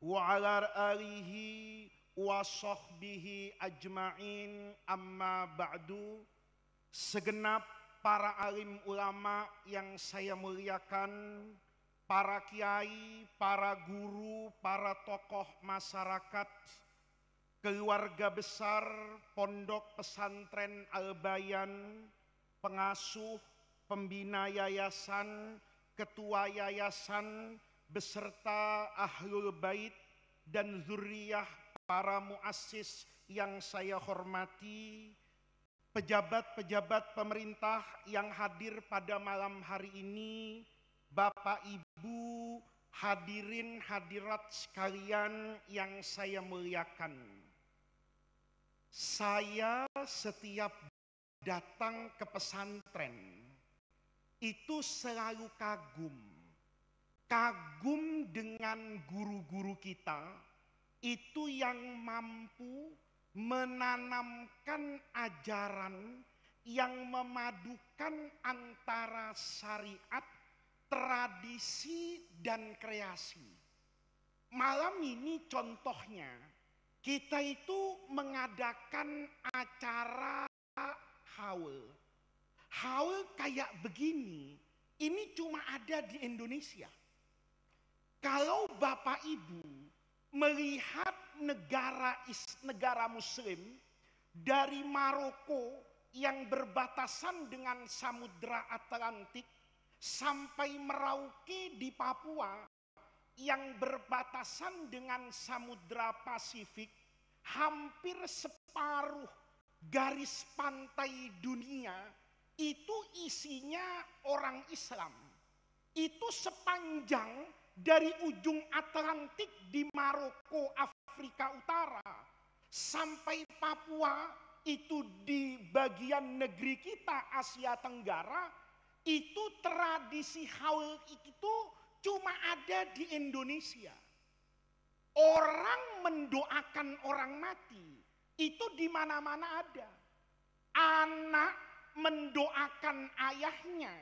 wa ala alihi wa sahbihi ajma'in, amma ba'du. Segenap para alim ulama yang saya muliakan, para kiai, para guru, para tokoh masyarakat, keluarga besar Pondok Pesantren Al-Bayan, pengasuh, pembina yayasan, ketua yayasan, beserta ahlul bait dan zuriyah para muassis yang saya hormati, pejabat-pejabat pemerintah yang hadir pada malam hari ini, Bapak Ibu, hadirin hadirat sekalian yang saya muliakan. Saya setiap datang ke pesantren itu selalu kagum dengan guru-guru kita itu yang mampu menanamkan ajaran yang memadukan antara syariat, tradisi, dan kreasi. Malam ini contohnya, kita itu mengadakan acara haul. Haul kayak begini, ini cuma ada di Indonesia. Kalau Bapak Ibu melihat negara Muslim dari Maroko yang berbatasan dengan Samudra Atlantik sampai Merauke di Papua yang berbatasan dengan Samudra Pasifik, hampir separuh garis pantai dunia itu isinya orang Islam. Itu sepanjang dari ujung Atlantik di Maroko, Afrika Utara, sampai Papua, itu di bagian negeri kita, Asia Tenggara, itu tradisi haul itu cuma ada di Indonesia. Orang mendoakan orang mati, itu di mana-mana ada. Anak mendoakan ayahnya,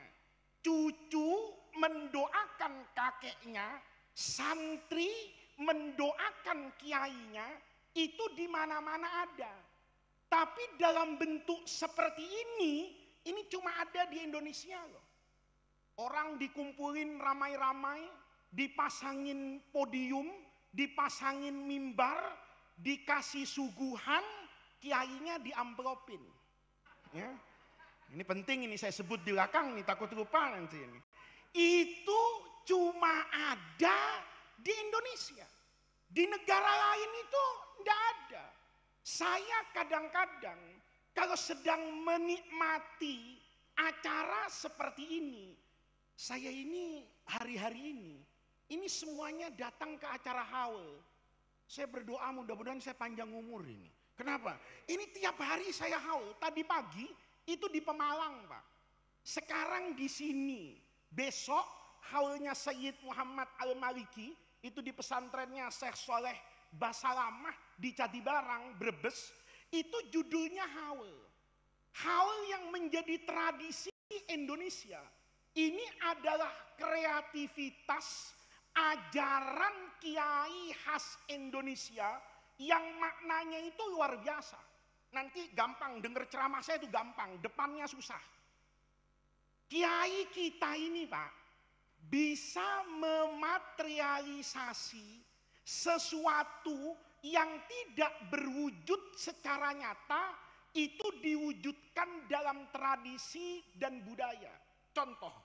cucu mendoakan kakeknya, santri mendoakan kiainya, itu di mana-mana ada. Tapi dalam bentuk seperti ini cuma ada di Indonesia loh. Orang dikumpulin ramai-ramai, dipasangin podium, dipasangin mimbar, dikasih suguhan, kiainya diamplopin. Ya. Ini penting, ini saya sebut di belakang nih, takut lupa nanti ini. Itu cuma ada di Indonesia. Di negara lain itu tidak ada. Saya kadang-kadang kalau sedang menikmati acara seperti ini, saya ini hari-hari ini semuanya datang ke acara haul. Saya berdoa mudah-mudahan saya panjang umur ini. Kenapa? Ini tiap hari saya haul. Tadi pagi itu di Pemalang, Pak. Sekarang di sini. Besok haulnya Sayyid Muhammad Al-Maliki itu di pesantrennya Syekh Soleh Basalamah di Cadibarang, Brebes, itu judulnya haul. Haul yang menjadi tradisi Indonesia. Ini adalah kreativitas ajaran kiai khas Indonesia yang maknanya itu luar biasa. Nanti gampang, dengar ceramah saya itu gampang, depannya susah. Kiai kita ini Pak, bisa mematerialisasi sesuatu yang tidak berwujud secara nyata, itu diwujudkan dalam tradisi dan budaya. Contoh,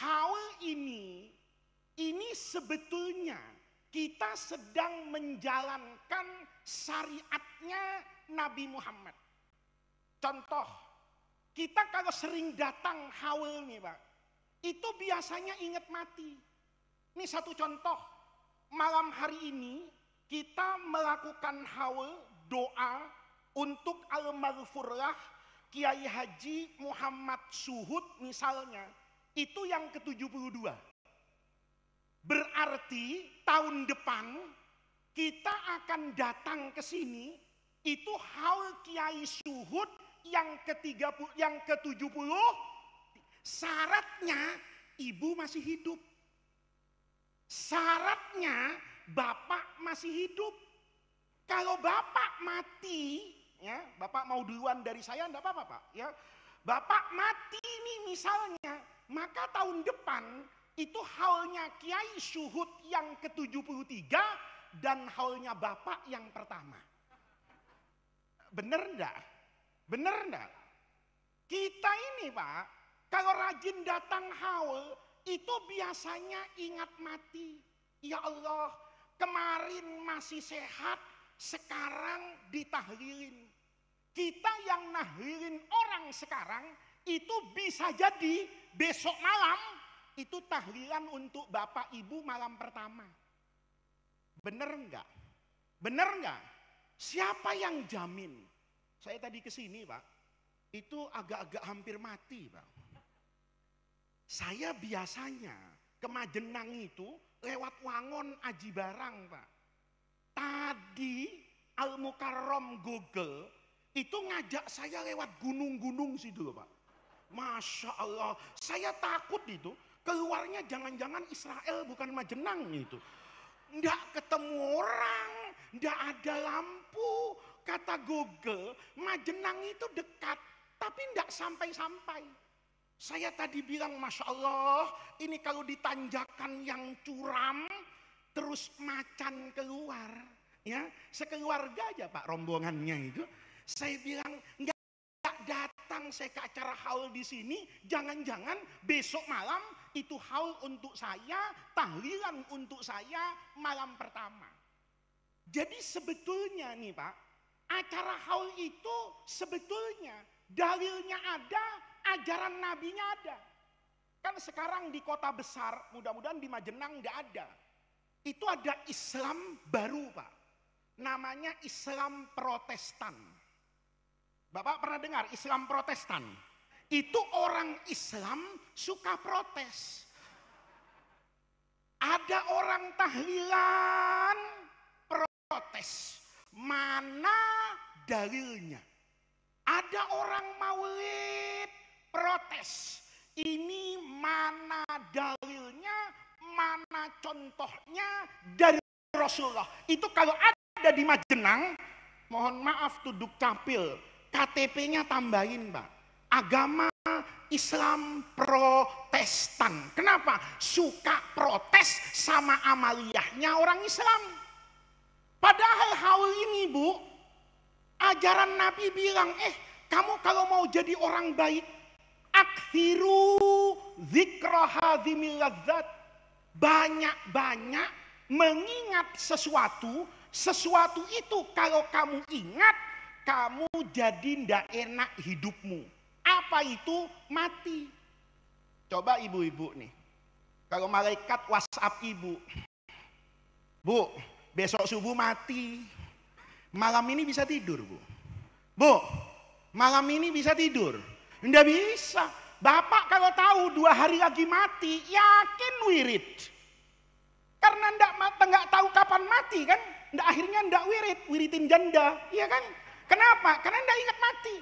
haul ini sebetulnya kita sedang menjalankan syariatnya Nabi Muhammad. Contoh, kita kalau sering datang haul nih Pak, itu biasanya ingat mati. Ini satu contoh, malam hari ini kita melakukan haul doa untuk almarhumlah Kiai Haji Muhammad Suhud misalnya, itu yang ke-72. Berarti tahun depan kita akan datang ke sini, itu haul Kiai Suhud yang ke-70, syaratnya ibu masih hidup. Syaratnya bapak masih hidup. Kalau bapak mati, ya, bapak mau duluan dari saya, enggak apa-apa Pak. Ya, bapak mati ini misalnya, maka tahun depan itu haulnya Kiai Syuhud yang ke-73 dan haulnya bapak yang pertama. Bener enggak? Bener enggak? Kita ini Pak, kalau rajin datang haul, itu biasanya ingat mati. Ya Allah, kemarin masih sehat, sekarang ditahlilin. Kita yang nahlilin orang sekarang, itu bisa jadi besok malam, itu tahlilan untuk bapak ibu malam pertama. Bener enggak? Bener enggak? Siapa yang jamin? Saya tadi kesini Pak, itu agak-agak hampir mati Pak. Saya biasanya ke Majenang itu lewat Wangon Aji Barang Pak. Tadi Al-Mukarram Google itu ngajak saya lewat gunung-gunung situ loh Pak. Masya Allah, saya takut itu keluarnya jangan-jangan Israel bukan Majenang itu. Nggak ketemu orang, nggak ada lampu. Kata Google, Majenang itu dekat, tapi nggak sampai-sampai. Saya tadi bilang, Masya Allah, ini kalau ditanjakan yang curam, terus macan keluar, ya sekeluarga aja Pak rombongannya itu. Saya bilang nggak datang saya ke acara haul di sini, jangan-jangan besok malam itu haul untuk saya, tahlilan untuk saya malam pertama. Jadi sebetulnya nih Pak, acara haul itu sebetulnya dalilnya ada, ajaran nabinya ada. Kan sekarang di kota besar, mudah-mudahan di Majenang nggak ada. Itu ada Islam baru Pak, namanya Islam Protestan. Bapak pernah dengar Islam Protestan? Itu orang Islam suka protes. Ada orang tahlilan protes, mana dalilnya? Ada orang maulid protes, ini mana dalilnya? Mana contohnya dari Rasulullah? Itu kalau ada di Majenang, mohon maaf tuh Dukcapil, KTP-nya tambahin Pak, agama Islam Protestan. Kenapa? Suka protes sama amaliyahnya orang Islam. Padahal haul ini Bu, ajaran Nabi bilang, kamu kalau mau jadi orang baik, aktsiru dzikra hadzimil ladzat. Banyak-banyak mengingat sesuatu, sesuatu itu kalau kamu ingat, kamu jadi ndak enak hidupmu. Apa itu? Mati. Coba ibu-ibu nih, kalau malaikat WhatsApp ibu, Bu, besok subuh mati, malam ini bisa tidur Bu? Bu, malam ini bisa tidur? Ndak bisa. Bapak kalau tahu 2 hari lagi mati, yakin wirid. Karena nggak tahu kapan mati kan, akhirnya ndak wirid, wiridin janda, iya kan? Kenapa? Karena ndak ingat mati.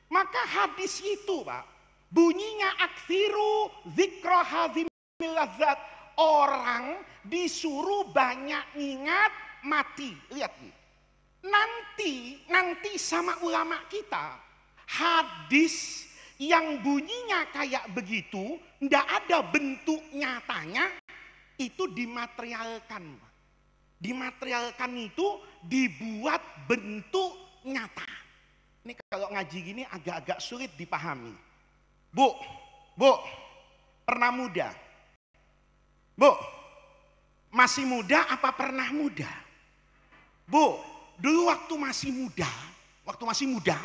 Maka hadis itu Pak, bunyinya aktsiru dzikra hadzimil ladzat. Orang disuruh banyak ingat mati. Lihat nih. Nanti sama ulama kita, hadis yang bunyinya kayak begitu, ndak ada bentuk nyatanya, itu dimaterialkan. Dimaterialkan itu dibuat bentuk nyata. Ini kalau ngaji gini agak-agak sulit dipahami. Bu, pernah muda? Bu, masih muda apa pernah muda? Bu, dulu waktu masih muda,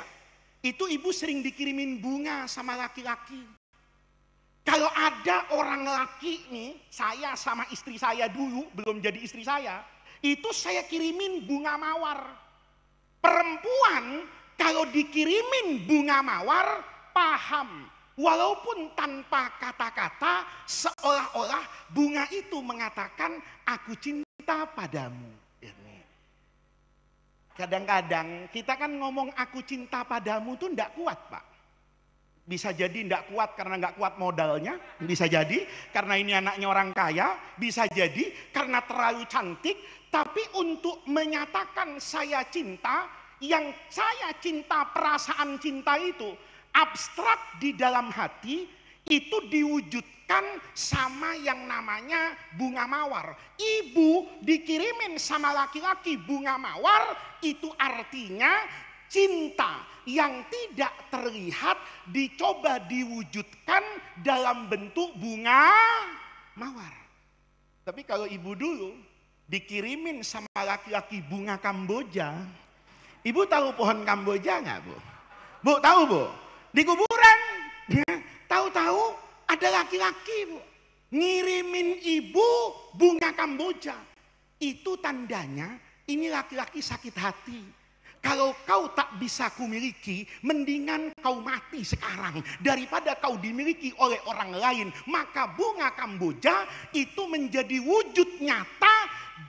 itu ibu sering dikirimin bunga sama laki-laki. Kalau ada orang laki nih, saya sama istri saya dulu, belum jadi istri saya, itu saya kirimin bunga mawar. Perempuan kalau dikirimin bunga mawar, paham. Walaupun tanpa kata-kata, seolah-olah bunga itu mengatakan, aku cinta padamu. Kadang-kadang kita kan ngomong aku cinta padamu tuh enggak kuat Pak. Bisa jadi tidak kuat karena nggak kuat modalnya, bisa jadi karena ini anaknya orang kaya, bisa jadi karena terlalu cantik. Tapi untuk menyatakan saya cinta, yang saya cinta, perasaan cinta itu abstrak di dalam hati, itu diwujudkan sama yang namanya bunga mawar. Ibu dikirimin sama laki-laki bunga mawar, itu artinya cinta yang tidak terlihat dicoba diwujudkan dalam bentuk bunga mawar. Tapi kalau ibu dulu dikirimin sama laki-laki bunga Kamboja, ibu tahu pohon Kamboja nggak, Bu? Bu tahu, Bu? Di kuburan, ya, tahu-tahu ada laki-laki, Bu, ngirimin ibu bunga Kamboja. Itu tandanya ini laki-laki sakit hati. Kalau kau tak bisa kumiliki, mendingan kau mati sekarang daripada kau dimiliki oleh orang lain. Maka bunga Kamboja itu menjadi wujud nyata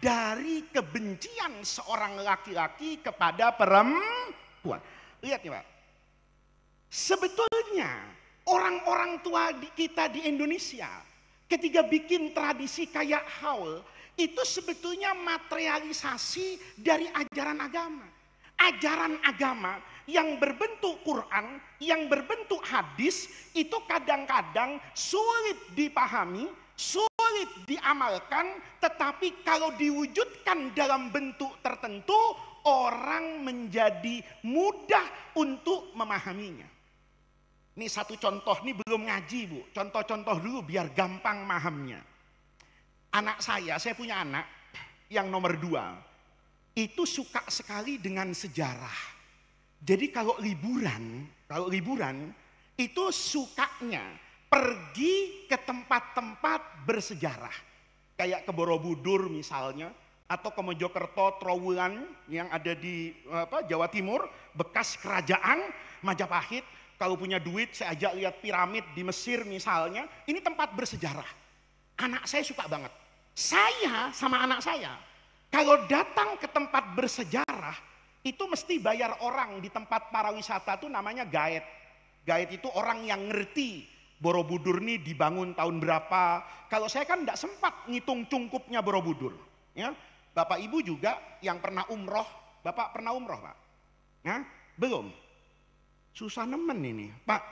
dari kebencian seorang laki-laki kepada perempuan. Lihat nih, Pak. Sebetulnya orang-orang tua kita di Indonesia ketika bikin tradisi kayak haul, itu sebetulnya materialisasi dari ajaran agama. Ajaran agama yang berbentuk Quran, yang berbentuk hadis, itu kadang-kadang sulit dipahami, sulit diamalkan, tetapi kalau diwujudkan dalam bentuk tertentu, orang menjadi mudah untuk memahaminya. Ini satu contoh, ini belum ngaji, Bu. Contoh-contoh dulu biar gampang mahamnya. Anak saya punya anak yang nomor 2. Itu suka sekali dengan sejarah. Jadi kalau liburan itu sukanya pergi ke tempat-tempat bersejarah. Kayak ke Borobudur misalnya, atau ke Mojokerto, Trowulan yang ada di Jawa Timur, bekas kerajaan Majapahit. Kalau punya duit saya ajak lihat piramid di Mesir misalnya. Ini tempat bersejarah. Anak saya suka banget. Saya sama anak saya, kalau datang ke tempat bersejarah, itu mesti bayar orang di tempat para wisata itu namanya guide. Guide itu orang yang ngerti Borobudur ini dibangun tahun berapa. Kalau saya kan tidak sempat ngitung cungkupnya Borobudur. Ya, Bapak Ibu juga yang pernah umroh, Bapak pernah umroh, Pak? Ya, belum? Susah nemen ini, Pak.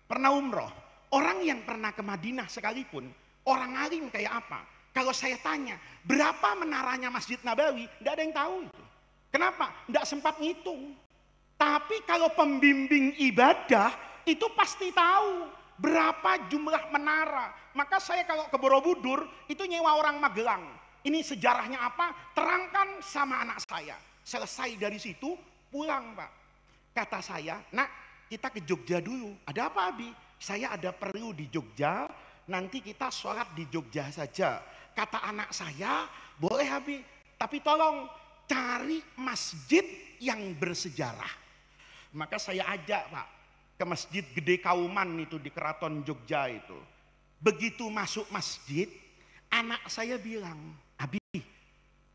Pernah umroh. Orang yang pernah ke Madinah sekalipun, orang alim kayak apa? Kalau saya tanya, berapa menaranya Masjid Nabawi? Tidak ada yang tahu itu. Kenapa? Tidak sempat ngitung. Tapi kalau pembimbing ibadah, itu pasti tahu berapa jumlah menara. Maka saya kalau ke Borobudur, itu nyewa orang Magelang. Ini sejarahnya apa? Terangkan sama anak saya. Selesai dari situ, pulang, Pak. Kata saya, nak, kita ke Jogja dulu. Ada apa, Abi? Saya ada perlu di Jogja, nanti kita sholat di Jogja saja. Kata anak saya, boleh Habib, tapi tolong cari masjid yang bersejarah. Maka saya ajak, Pak, ke Masjid Gede Kauman itu di Keraton Jogja itu. Begitu masuk masjid, anak saya bilang,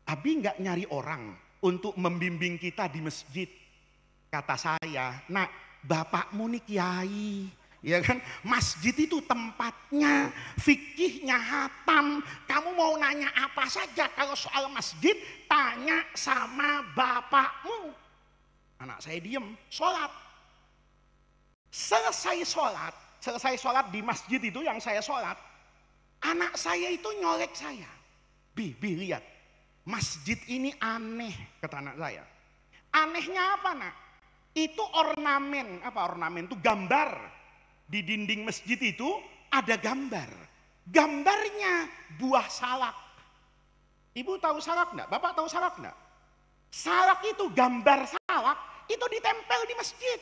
Abi nggak nyari orang untuk membimbing kita di masjid. Kata saya, nak, bapakmu nih kiai. Ya kan, masjid itu tempatnya, fikihnya hatam. Kamu mau nanya apa saja kalau soal masjid, tanya sama bapakmu. Anak saya diem, sholat. Selesai sholat di masjid itu yang saya sholat, anak saya itu nyolek saya. Bi lihat, masjid ini aneh, kata anak saya. Anehnya apa, nak? Itu ornamen, apa ornamen? Itu gambar. Di dinding masjid itu ada gambar. Gambarnya buah salak. Ibu tahu salak enggak? Bapak tahu salak enggak? Salak itu, gambar salak itu ditempel di masjid.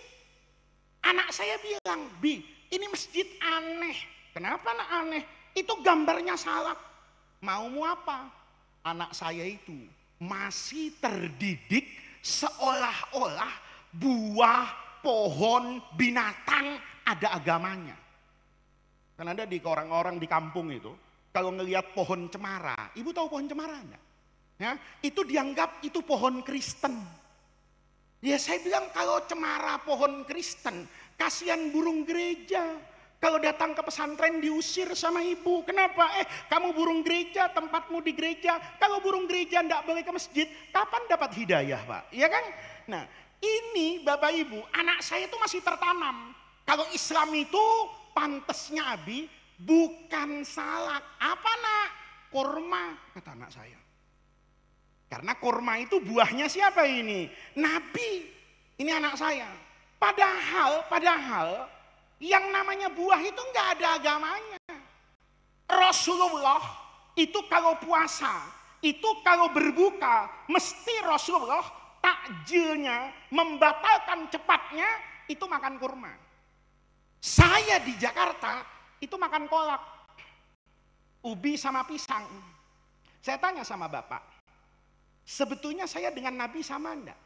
Anak saya bilang, Bi, ini masjid aneh. Kenapa nak aneh? Itu gambarnya salak. Maumu apa? Anak saya itu masih terdidik seolah-olah buah, pohon, binatang ada agamanya. Kan ada di orang-orang di kampung itu, kalau ngelihat pohon cemara, ibu tahu pohon cemara enggak? Ya, itu dianggap itu pohon Kristen. Ya saya bilang kalau cemara pohon Kristen, Kasihan burung gereja. Kalau datang ke pesantren diusir sama ibu. Kenapa? Kamu burung gereja, tempatmu di gereja. Kalau burung gereja tidak boleh ke masjid, kapan dapat hidayah, Pak? Iya kan? Nah, ini Bapak Ibu, anak saya itu masih tertanam. Kalau Islam itu pantesnya Abi, bukan salak. Apa nak? Kurma, kata anak saya. Karena kurma itu buahnya siapa ini? Nabi. Ini anak saya. Padahal yang namanya buah itu nggak ada agamanya. Rasulullah itu kalau puasa, itu kalau berbuka, mesti Rasulullah takjilnya, membatalkan cepatnya, itu makan kurma. Saya di Jakarta, itu makan kolak. Ubi sama pisang. Saya tanya sama Bapak, sebetulnya saya dengan Nabi sama enggak?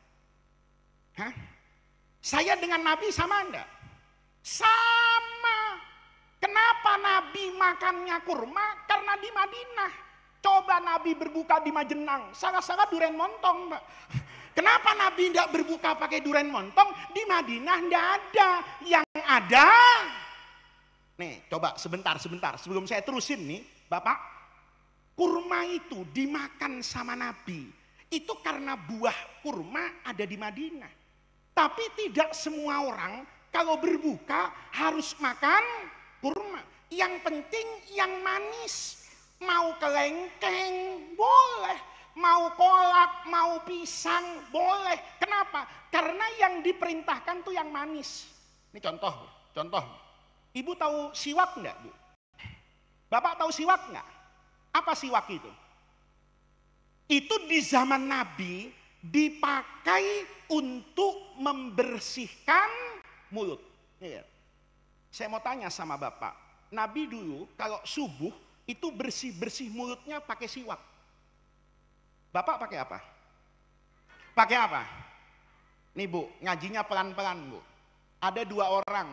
Hah? Saya dengan Nabi sama enggak? Sama. Kenapa Nabi makannya kurma? Karena di Madinah. Coba Nabi berbuka di Majenang, salah-salah duren montong, Mbak. Kenapa Nabi tidak berbuka pakai duren montong? Di Madinah tidak ada. Yang ada, nih coba sebentar, sebelum saya terusin nih, Bapak. Kurma itu dimakan sama Nabi. Itu karena buah kurma ada di Madinah. Tapi tidak semua orang kalau berbuka harus makan kurma. Yang penting yang manis. Mau kelengkeng boleh, mau kolak, mau pisang boleh. Kenapa? Karena yang diperintahkan tuh yang manis. Ini contoh. Ibu tahu siwak enggak, Bu? Bapak tahu siwak enggak? Apa siwak itu? Itu di zaman Nabi dipakai untuk membersihkan mulut. Ya. Saya mau tanya sama Bapak, Nabi dulu kalau subuh itu bersih-bersih mulutnya pakai siwak. Bapak pakai apa? Pakai apa? Nih Bu, ngajinya pelan-pelan Bu. Ada 2 orang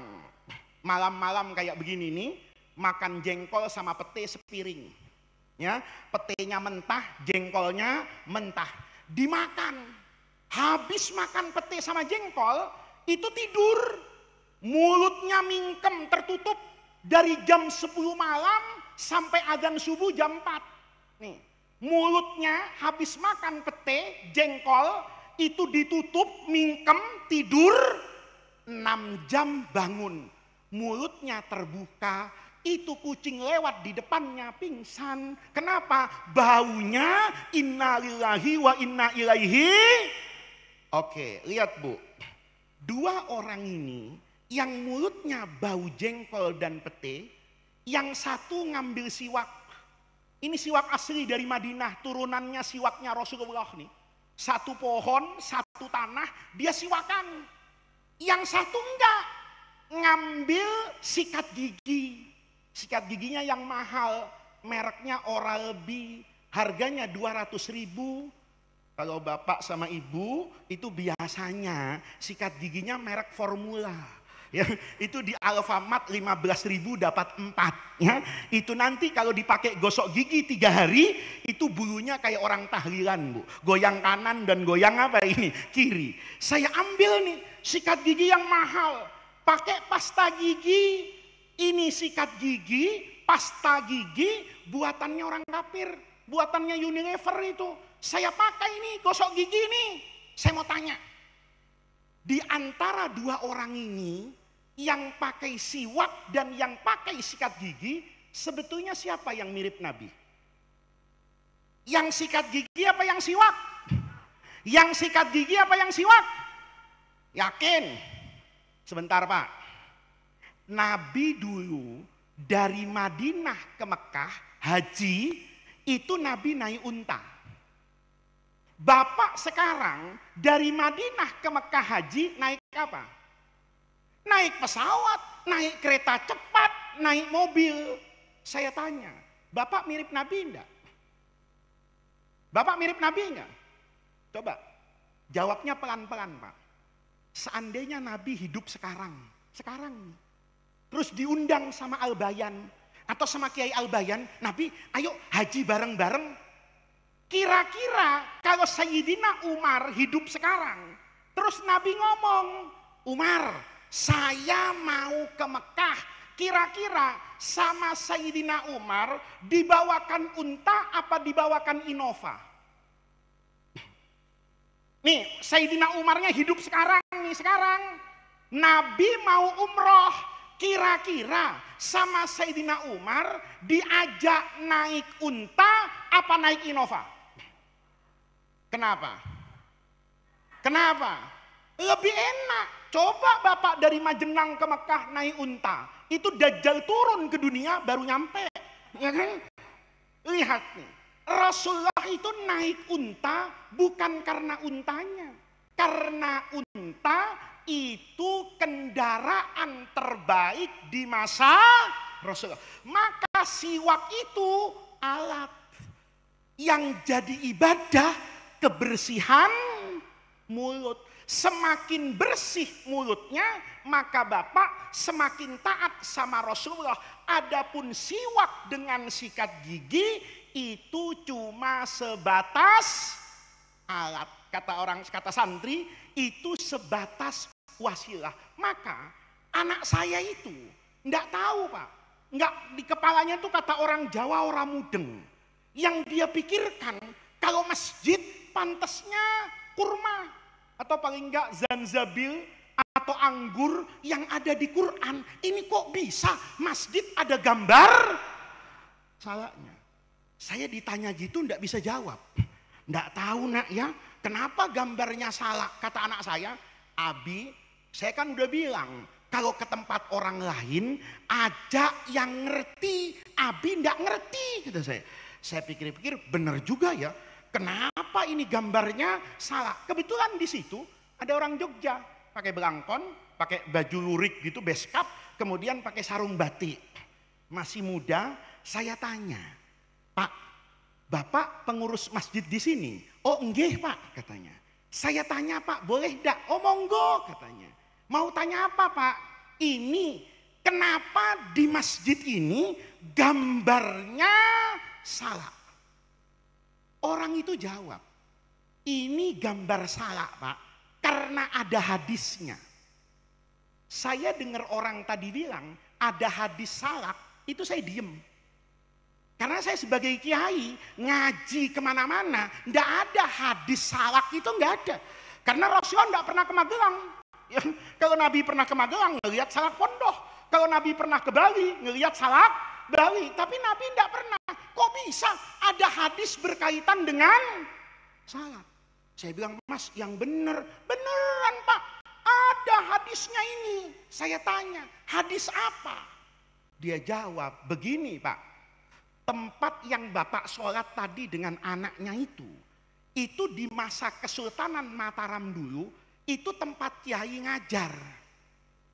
malam-malam kayak begini nih, makan jengkol sama pete sepiring. Ya, petenya mentah, jengkolnya mentah. Dimakan. Habis makan pete sama jengkol, itu tidur. Mulutnya mingkem tertutup dari jam 10 malam sampai adzan subuh jam 4. Nih, mulutnya habis makan pete, jengkol, itu ditutup, mingkem, tidur, 6 jam bangun. Mulutnya terbuka, itu kucing lewat di depannya pingsan. Kenapa? Baunya innalillahi wa inna ilaihi. Oke, lihat Bu. 2 orang ini yang mulutnya bau jengkol dan pete, yang satu ngambil siwak. Ini siwak asli dari Madinah, turunannya siwaknya Rasulullah nih. Satu pohon, satu tanah, dia siwakan. Yang satu enggak, ngambil sikat gigi. Sikat giginya yang mahal, mereknya Oral-B, harganya 200.000. Kalau bapak sama ibu itu biasanya sikat giginya merek Formula. Ya, itu di Alfamart 15.000 dapat 4 ya. Itu nanti kalau dipakai gosok gigi 3 hari itu bulunya kayak orang tahlilan Bu. Goyang kanan dan goyang apa ini? Kiri. Saya ambil nih sikat gigi yang mahal, pakai pasta gigi. Ini sikat gigi, pasta gigi buatannya orang kafir, buatannya Unilever itu. Saya pakai ini gosok gigi nih. Saya mau tanya, di antara 2 orang ini, yang pakai siwak dan yang pakai sikat gigi, sebetulnya siapa yang mirip Nabi? Yang sikat gigi apa yang siwak? Yang sikat gigi apa yang siwak? Yakin? Sebentar Pak. Nabi dulu dari Madinah ke Mekah haji, itu Nabi naik unta. Bapak sekarang dari Madinah ke Mekah haji naik apa? Naik pesawat, naik kereta cepat, naik mobil. Saya tanya, Bapak mirip Nabi enggak? Bapak mirip Nabi enggak? Coba, jawabnya pelan-pelan Pak. Seandainya Nabi hidup sekarang, terus diundang sama Al-Bayan, atau sama Kiai Al-Bayan, Nabi ayo haji bareng-bareng. Kira-kira kalau Sayyidina Umar hidup sekarang, terus Nabi ngomong, Umar, saya mau ke Mekah. Kira-kira sama Sayyidina Umar dibawakan unta apa dibawakan Innova? Nih, Sayyidina Umarnya hidup sekarang nih, sekarang. Nabi mau umroh, kira-kira sama Sayyidina Umar diajak naik unta apa naik Innova? Kenapa? Kenapa? Lebih enak. Coba Bapak dari Majenang ke Mekah naik unta. Itu Dajjal turun ke dunia baru nyampe. Ya kan? Lihat nih. Rasulullah itu naik unta bukan karena untanya. Karena unta itu kendaraan terbaik di masa Rasulullah. Maka siwak itu alat yang jadi ibadah kebersihan mulut. Semakin bersih mulutnya, maka Bapak semakin taat sama Rasulullah. Adapun siwak dengan sikat gigi itu cuma sebatas alat. Kata santri, itu sebatas wasilah. Maka anak saya itu enggak tahu, Pak. Enggak, di kepalanya itu kata orang Jawa orang mudeng. Yang dia pikirkan kalau masjid pantasnya kurma atau paling enggak zanzabil atau anggur yang ada di Quran. Ini kok bisa masjid ada gambar salaknya? Saya ditanya gitu enggak bisa jawab. Enggak tahu nak ya, kenapa gambarnya salak? Kata anak saya, Abi, saya kan udah bilang kalau ke tempat orang lain ajak yang ngerti. Abi enggak ngerti, kata saya. Saya pikir-pikir benar juga ya. Kenapa ini gambarnya salah? Kebetulan di situ ada orang Jogja pakai belangkon, pakai baju lurik gitu, beskap, kemudian pakai sarung batik. Masih muda, saya tanya, Pak, Bapak pengurus masjid di sini? Oh enggak Pak, katanya. Saya tanya Pak, boleh enggak? Oh monggo, katanya. Mau tanya apa Pak? Ini kenapa di masjid ini gambarnya salah? Orang itu jawab, ini gambar salak Pak, karena ada hadisnya. Saya dengar orang tadi bilang, ada hadis salak, itu saya diem. Karena saya sebagai kiai, ngaji kemana-mana, nggak ada hadis salak itu nggak ada. Karena Rasulullah nggak pernah ke Magelang. Ya, kalau Nabi pernah ke Magelang, ngelihat salak Pondoh. Kalau Nabi pernah ke Bali, ngelihat salak Bali. Tapi Nabi nggak pernah. Kok bisa ada hadis berkaitan dengan salak? Saya bilang, Mas yang bener. Beneran Pak, ada hadisnya ini. Saya tanya, hadis apa? Dia jawab, begini Pak. Tempat yang Bapak sholat tadi dengan anaknya itu di masa Kesultanan Mataram dulu, itu tempat kiai ngajar.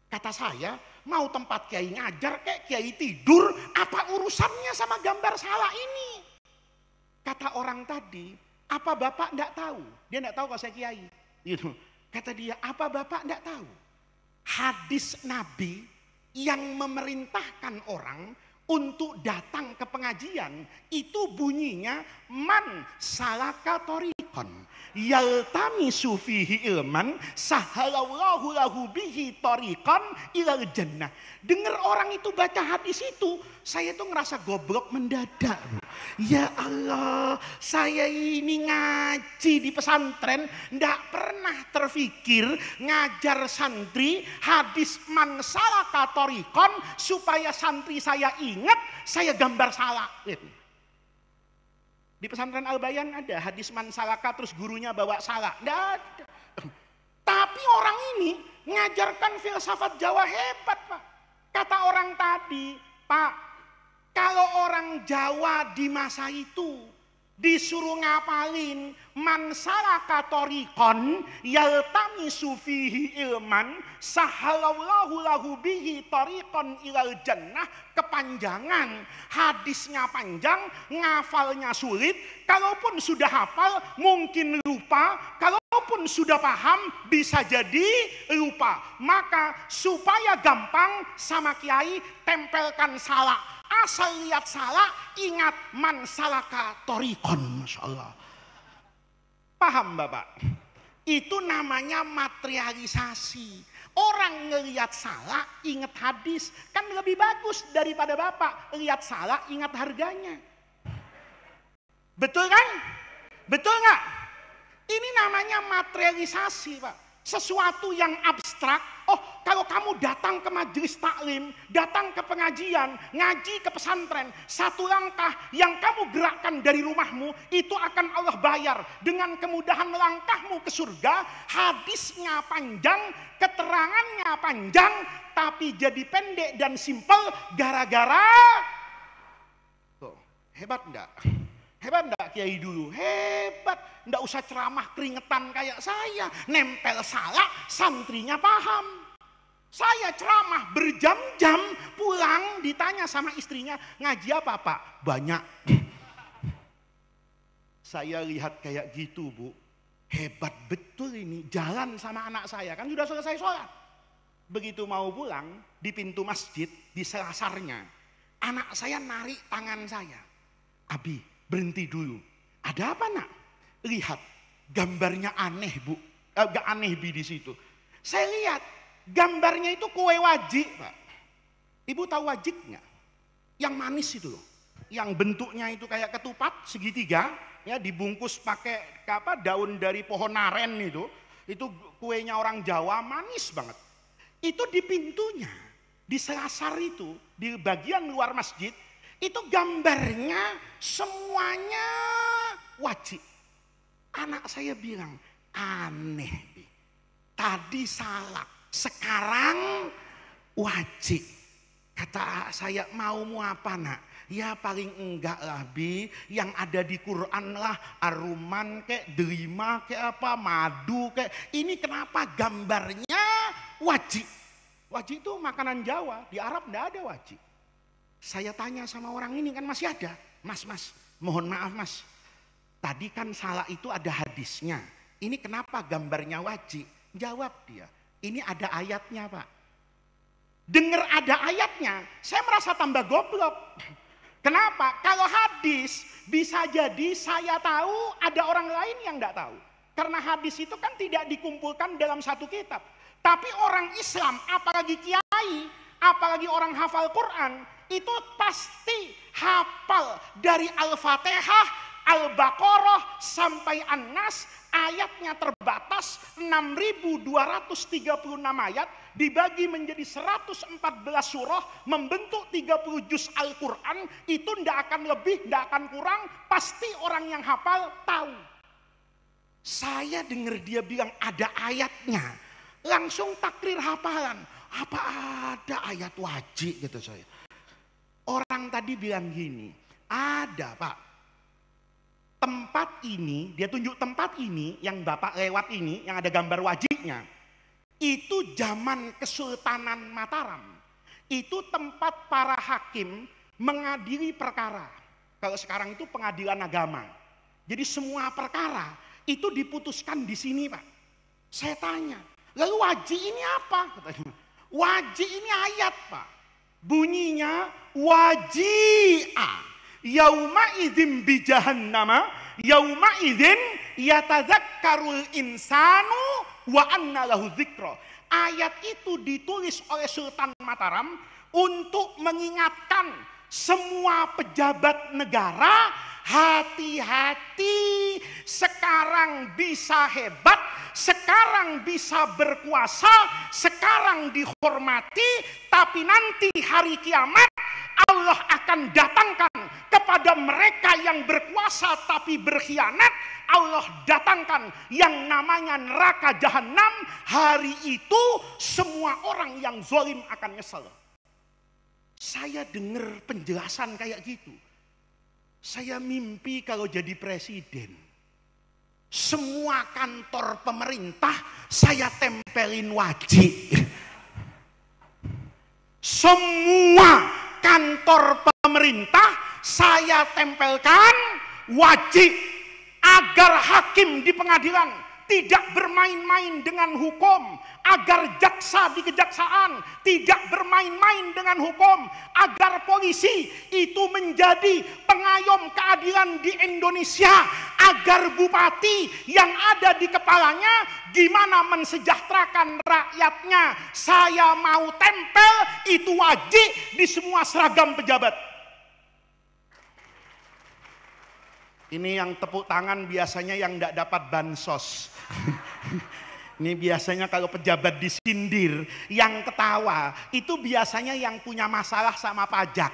Kata saya, mau tempat kiai ngajar kayak kiai tidur, apa urusannya sama gambar salak ini? Kata orang tadi, apa Bapak enggak tahu? Dia enggak tahu kalau saya kiai. Gitu. Kata dia, apa Bapak enggak tahu? Hadis Nabi yang memerintahkan orang untuk datang ke pengajian itu bunyinya man salaka thoriqan yaltamisu fihi ilman sahalallahu lahu bihi thoriqan ilal jannah. Dengar orang itu baca hadis itu, saya tuh ngerasa goblok mendadak. Ya Allah, saya ini ngaji di pesantren ndak pernah terfikir ngajar santri hadis man salaka thoriqan supaya santri saya ingat saya gambar salak. Di pesantren Al-Bayan ada hadis man salaka terus gurunya bawa salak. Nggak ada. Tapi orang ini ngajarkan filsafat Jawa hebat Pak. Kata orang tadi, Pak, kalau orang Jawa di masa itu disuruh ngapalin man salaka thoriqan yaltamisu fihi ilman sahalallahu lahu bihi thoriqan ilal jannah, kepanjangan, hadisnya panjang, ngafalnya sulit, kalaupun sudah hafal mungkin lupa, kalaupun sudah paham bisa jadi lupa. Maka supaya gampang sama kiai tempelkan salak. Asal lihat salak, ingat man salaka thoriqan. Masya Allah. Paham Bapak? Itu namanya materialisasi. Orang ngelihat salah ingat hadis, kan lebih bagus daripada Bapak lihat salah ingat harganya. Betul kan? Betul nggak? Ini namanya materialisasi, Pak. Sesuatu yang abstrak. Oh, kalau kamu datang ke majelis taklim, datang ke pengajian, ngaji ke pesantren, satu langkah yang kamu gerakkan dari rumahmu, itu akan Allah bayar dengan kemudahan langkahmu ke surga. Hadisnya panjang, keterangannya panjang, tapi jadi pendek dan simpel gara-gara tuh, hebat enggak? Hebat enggak Kiai dulu? Hebat. Enggak usah ceramah keringetan kayak saya. Nempel salah, santrinya paham. Saya ceramah berjam-jam, pulang ditanya sama istrinya, ngaji apa Pak? Banyak. Saya lihat kayak gitu, Bu. Hebat betul ini, jalan sama anak saya. Kan sudah selesai sholat. Begitu mau pulang, di pintu masjid, di selasarnya, anak saya narik tangan saya. Abi, berhenti dulu. Ada apa nak? Lihat, gambarnya aneh Bu. Gak aneh Bi di situ. Saya lihat, gambarnya itu kue wajik Pak. Ibu tahu wajik nggak? Yang manis itu loh. Yang bentuknya itu kayak ketupat segitiga, ya dibungkus pakai apa daun dari pohon aren itu. Itu kuenya orang Jawa, manis banget. Itu di pintunya, di selasar itu, di bagian luar masjid, itu gambarnya semuanya wajib. Anak saya bilang, aneh. Tadi salah, sekarang wajib. Kata saya, maumu apa nak? Ya paling enggak lah Bi, yang ada di Quran lah, aruman kek, delima kek apa, madu kek. Ini kenapa gambarnya wajib? Wajib itu makanan Jawa, di Arab enggak ada wajib. Saya tanya sama orang ini, kan masih ada. Mas, mohon maaf mas. Tadi kan salah itu ada hadisnya. Ini kenapa gambarnya wajib? Jawab dia, ini ada ayatnya Pak. Dengar ada ayatnya, saya merasa tambah goblok. Kenapa? Kalau hadis bisa jadi saya tahu, ada orang lain yang enggak tahu. Karena hadis itu kan tidak dikumpulkan dalam satu kitab. Tapi orang Islam, apalagi kiai, apalagi orang hafal Quran, itu pasti hafal dari Al-Fatihah, Al-Baqarah sampai An-Nas, ayatnya terbatas 6.236 ayat, dibagi menjadi 114 surah, membentuk 30 juz Al-Quran, itu tidak akan lebih, tidak akan kurang, pasti orang yang hafal tahu. Saya dengar dia bilang ada ayatnya, langsung takrir hafalan. Apa ada ayat wajib gitu saya. Orang tadi bilang gini, ada Pak. Tempat ini, dia tunjuk tempat ini, yang Bapak lewat ini, yang ada gambar wajibnya. Itu zaman Kesultanan Mataram. Itu tempat para hakim mengadili perkara. Kalau sekarang itu pengadilan agama. Jadi semua perkara itu diputuskan di sini Pak. Saya tanya, lalu wajib ini apa? Katanya, wajib ini ayat Pak. Bunyinya waji'a. Yauma idzin bi jahannama, yauma idzin yatadzakkarul insanu wa anna lahu dzikra. Ayat itu ditulis oleh Sultan Mataram untuk mengingatkan semua pejabat negara, hati-hati, sekarang bisa hebat, sekarang bisa berkuasa, sekarang dihormati, tapi nanti hari kiamat Allah akan datangkan kepada mereka yang berkuasa tapi berkhianat. Allah datangkan yang namanya neraka jahanam. Hari itu semua orang yang zalim akan nyesel. Saya dengar penjelasan kayak gitu, saya mimpi kalau jadi presiden. Semua kantor pemerintah saya tempelin wajib. Semua kantor pemerintah saya tempelkan wajib, agar hakim di pengadilan tidak bermain-main dengan hukum, agar jaksa di kejaksaan tidak bermain-main dengan hukum, agar polisi itu menjadi pengayom keadilan di Indonesia, agar bupati yang ada di kepalanya gimana mensejahterakan rakyatnya. Saya mau tempel itu wajib di semua seragam pejabat. Ini yang tepuk tangan biasanya yang tidak dapat bansos. Ini biasanya kalau pejabat disindir, yang ketawa itu biasanya yang punya masalah sama pajak.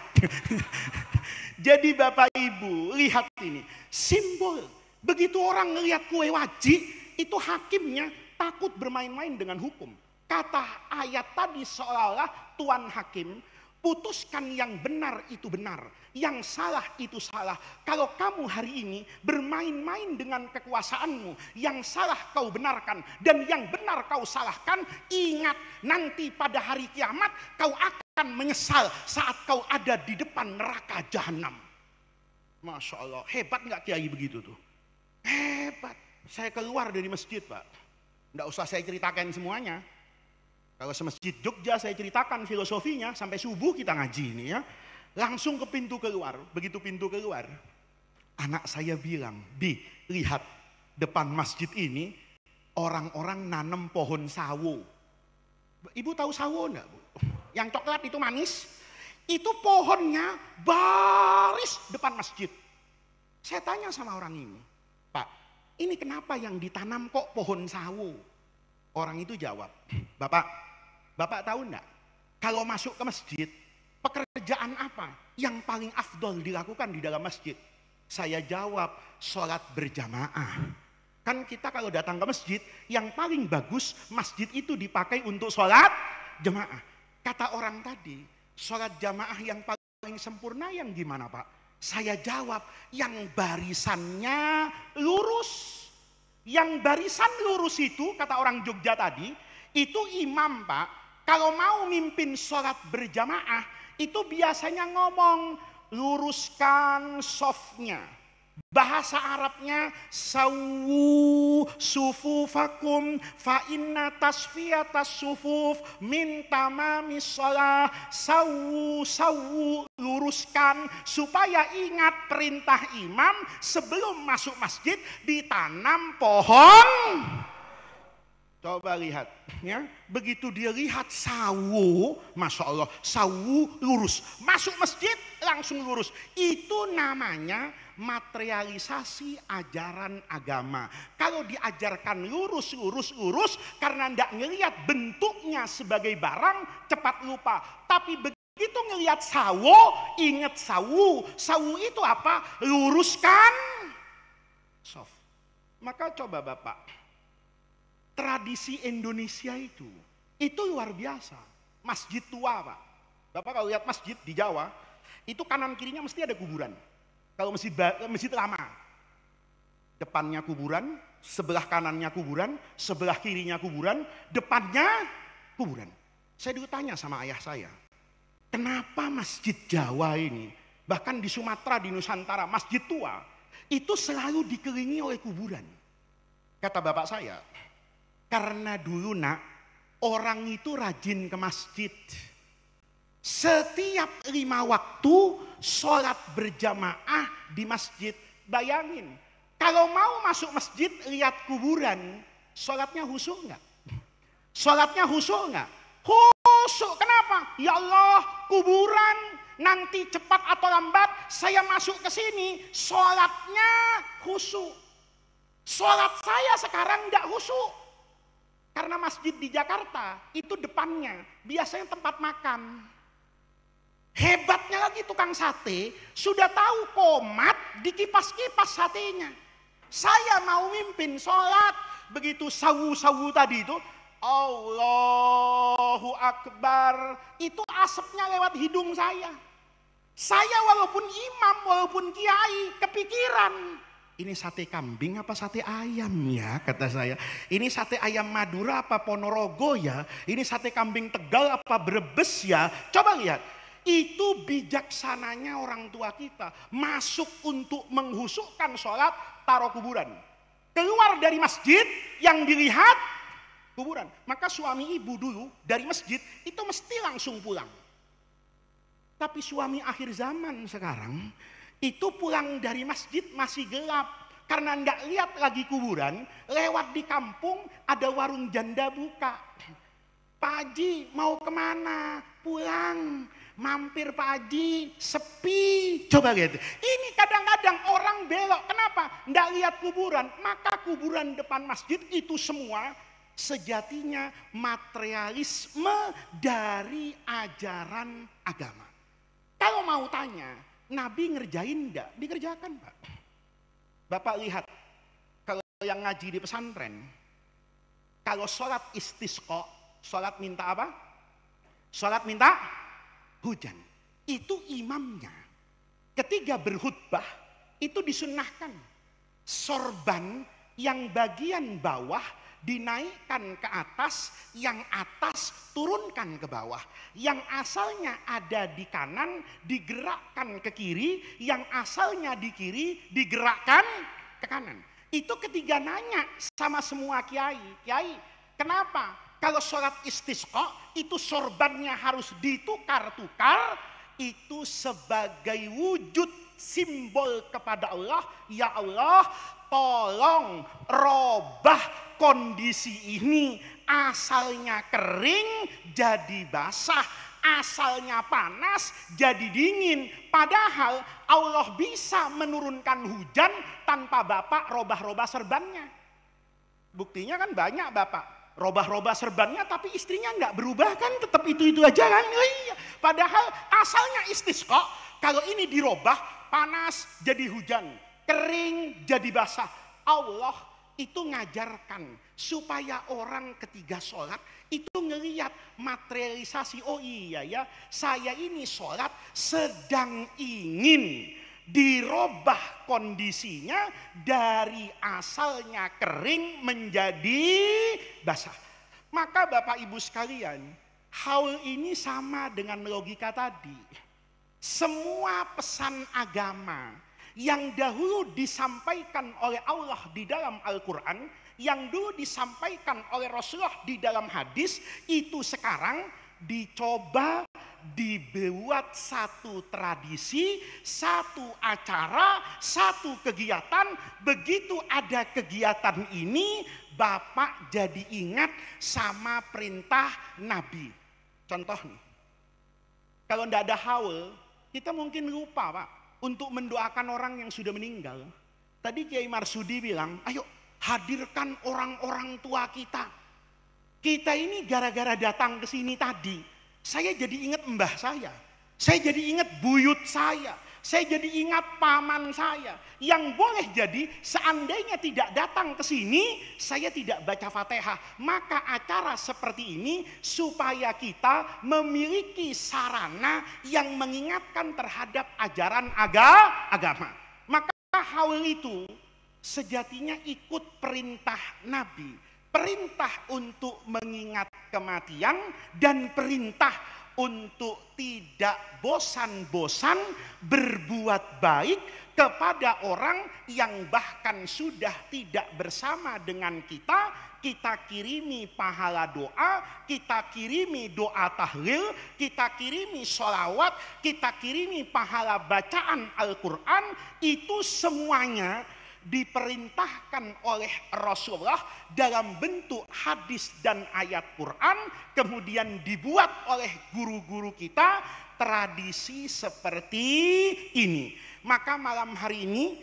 Jadi Bapak Ibu, lihat ini, simbol. Begitu orang ngelihat kue wajib, itu hakimnya takut bermain-main dengan hukum. Kata ayat tadi seolah-olah Tuan Hakim, putuskan yang benar itu benar, yang salah itu salah. Kalau kamu hari ini bermain-main dengan kekuasaanmu, yang salah kau benarkan dan yang benar kau salahkan, ingat nanti pada hari kiamat kau akan menyesal saat kau ada di depan neraka jahanam. Masya Allah, hebat nggak kiai begitu tuh? Hebat. Saya keluar dari masjid, Pak. Nggak usah saya ceritakan semuanya. Kalau semasjid Jogja saya ceritakan filosofinya, sampai subuh kita ngaji ini ya. Langsung ke pintu keluar, begitu pintu keluar, anak saya bilang, "Bi, lihat depan masjid ini orang-orang nanam pohon sawo." Ibu tahu sawo enggak, Bu? Yang coklat itu manis, itu pohonnya baris depan masjid. Saya tanya sama orang ini, "Pak, ini kenapa yang ditanam kok pohon sawo?" Orang itu jawab, Bapak tahu enggak, kalau masuk ke masjid, pekerjaan apa yang paling afdol dilakukan di dalam masjid? Saya jawab, sholat berjamaah. Kan kita kalau datang ke masjid, yang paling bagus masjid itu dipakai untuk sholat jamaah. Kata orang tadi, sholat jamaah yang paling sempurna yang gimana, Pak? Saya jawab, yang barisannya lurus. Yang barisan lurus itu, kata orang Jogja tadi, itu imam, Pak. Kalau mau mimpin sholat berjamaah, itu biasanya ngomong, luruskan softnya. Bahasa Arabnya, sawu sufufakum fa inna tasfiyatas sufuf min tamamis shalah. Sawu, luruskan, supaya ingat perintah imam sebelum masuk masjid ditanam pohon. Coba lihat, ya. Begitu dia lihat sawu, masya Allah, sawu lurus, masuk masjid langsung lurus. Itu namanya materialisasi ajaran agama. Kalau diajarkan lurus, karena tidak ngelihat bentuknya sebagai barang, cepat lupa. Tapi begitu ngelihat sawu, ingat sawu. Sawu itu apa? Luruskan soft. Maka coba Bapak, tradisi Indonesia itu luar biasa. Masjid tua, Pak. Bapak kalau lihat masjid di Jawa, itu kanan kirinya mesti ada kuburan. Kalau masjid lama, depannya kuburan, sebelah kanannya kuburan, sebelah kirinya kuburan, depannya kuburan. Saya dulu tanya sama ayah saya, kenapa masjid Jawa ini, bahkan di Sumatera, di Nusantara, masjid tua, itu selalu dikelilingi oleh kuburan? Kata bapak saya, karena dulu nak, orang itu rajin ke masjid. Setiap 5 waktu sholat berjamaah di masjid. Bayangin, kalau mau masuk masjid lihat kuburan, sholatnya khusyuk nggak? Sholatnya khusyuk nggak? Khusyuk. Kenapa? Ya Allah, kuburan, nanti cepat atau lambat saya masuk ke sini, sholatnya khusyuk. Sholat saya sekarang nggak khusyuk. Karena masjid di Jakarta itu depannya biasanya tempat makan. Hebatnya lagi tukang sate sudah tahu komat dikipas-kipas satenya. Saya mau mimpin sholat, begitu sawu-sawu tadi itu, Allahu Akbar, itu asapnya lewat hidung saya. Saya walaupun imam, walaupun kiai, kepikiran, ini sate kambing apa sate ayam ya, kata saya. Ini sate ayam Madura apa Ponorogo ya? Ini sate kambing Tegal apa Brebes ya? Coba lihat, itu bijaksananya orang tua kita. Masuk untuk menghusukkan sholat, taruh kuburan. Keluar dari masjid, yang dilihat kuburan. Maka suami ibu dulu dari masjid itu mesti langsung pulang. Tapi suami akhir zaman sekarang itu pulang dari masjid masih gelap. Karena nggak lihat lagi kuburan, lewat di kampung ada warung janda buka. Pak Haji mau kemana? Pulang. Mampir Pak Haji, sepi. Coba lihat. Ini kadang-kadang orang belok. Kenapa? Nggak lihat kuburan. Maka kuburan depan masjid itu semua sejatinya materialisme dari ajaran agama. Kalau mau tanya, Nabi ngerjain enggak? Dikerjakan, Pak. Bapak lihat, kalau yang ngaji di pesantren, kalau sholat istisqa, sholat minta apa? Sholat minta hujan. Itu imamnya. Ketika berkhutbah, itu disunnahkan. Sorban yang bagian bawah dinaikkan ke atas, yang atas turunkan ke bawah. Yang asalnya ada di kanan digerakkan ke kiri, yang asalnya di kiri digerakkan ke kanan. Itu ketiga nanya sama semua kiai, kiai, kenapa kalau sholat istisqa itu sorbannya harus ditukar-tukar? Itu sebagai wujud simbol kepada Allah, ya Allah, tolong robah kondisi ini, asalnya kering jadi basah, asalnya panas jadi dingin. Padahal Allah bisa menurunkan hujan tanpa Bapak robah-robah serbannya. Buktinya kan banyak Bapak robah-robah serbannya, tapi istrinya nggak berubah kan, tetap itu-itu aja kan. Oh iya. Padahal asalnya istisqa, kalau ini dirobah, panas jadi hujan, kering jadi basah. Allah itu ngajarkan supaya orang ketika sholat itu ngelihat materialisasi. Oh iya ya, saya ini sholat sedang ingin dirobah kondisinya dari asalnya kering menjadi basah. Maka Bapak Ibu sekalian, haul ini sama dengan logika tadi. Semua pesan agama yang dahulu disampaikan oleh Allah di dalam Al-Quran, yang dulu disampaikan oleh Rasulullah di dalam hadis, itu sekarang dicoba dibuat satu tradisi, satu acara, satu kegiatan. Begitu ada kegiatan ini, Bapak jadi ingat sama perintah Nabi. Contoh nih, kalau tidak ada haul, kita mungkin lupa Pak untuk mendoakan orang yang sudah meninggal. Tadi Kiai Marsudi bilang, ayo hadirkan orang-orang tua kita. Kita ini gara-gara datang ke sini tadi, saya jadi ingat mbah saya jadi ingat buyut saya jadi ingat paman saya, yang boleh jadi seandainya tidak datang ke sini, saya tidak baca Fatihah. Maka acara seperti ini supaya kita memiliki sarana yang mengingatkan terhadap ajaran agama. Maka haul itu sejatinya ikut perintah Nabi, perintah untuk mengingat kematian dan perintah untuk tidak bosan-bosan berbuat baik kepada orang yang bahkan sudah tidak bersama dengan kita. Kita kirimi pahala doa, kita kirimi doa tahlil, kita kirimi sholawat, kita kirimi pahala bacaan Al-Quran. Itu semuanya diperintahkan oleh Rasulullah dalam bentuk hadis dan ayat Quran, kemudian dibuat oleh guru-guru kita tradisi seperti ini. Maka malam hari ini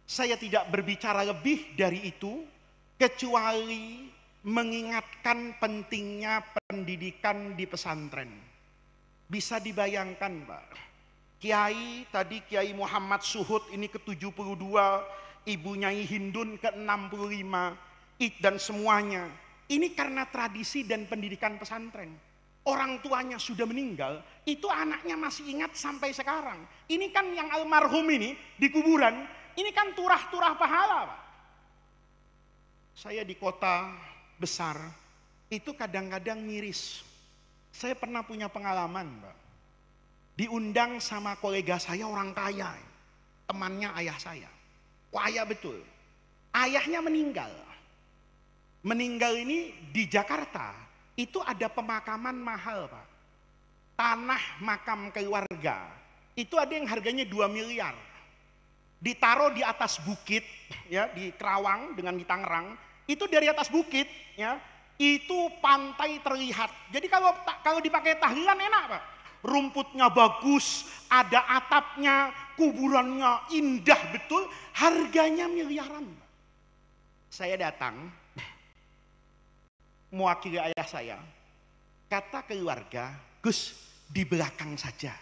saya tidak berbicara lebih dari itu, kecuali mengingatkan pentingnya pendidikan di pesantren. Bisa dibayangkan Pak, Kiai tadi Kiai Muhammad Suhud ini ke-72, Ibu Nyai Hindun ke-65, dan semuanya. Ini karena tradisi dan pendidikan pesantren. Orang tuanya sudah meninggal, itu anaknya masih ingat sampai sekarang. Ini kan yang almarhum ini di kuburan, ini kan turah-turah pahala Pak. Saya di kota besar, itu kadang-kadang miris. Saya pernah punya pengalaman Pak. Diundang sama kolega saya orang kaya, temannya ayah saya. Kaya betul. Ayahnya meninggal. Meninggal ini di Jakarta, itu ada pemakaman mahal, Pak. Tanah makam keluarga, itu ada yang harganya 2 miliar. Ditaruh di atas bukit, ya, di Kerawang dengan di Tangerang, itu dari atas bukit, ya, itu pantai terlihat. Jadi kalau dipakai tahlilan enak, Pak. Rumputnya bagus, ada atapnya, kuburannya indah betul, harganya miliaran. Saya datang, mewakili ayah saya, kata keluarga, Gus, di belakang saja.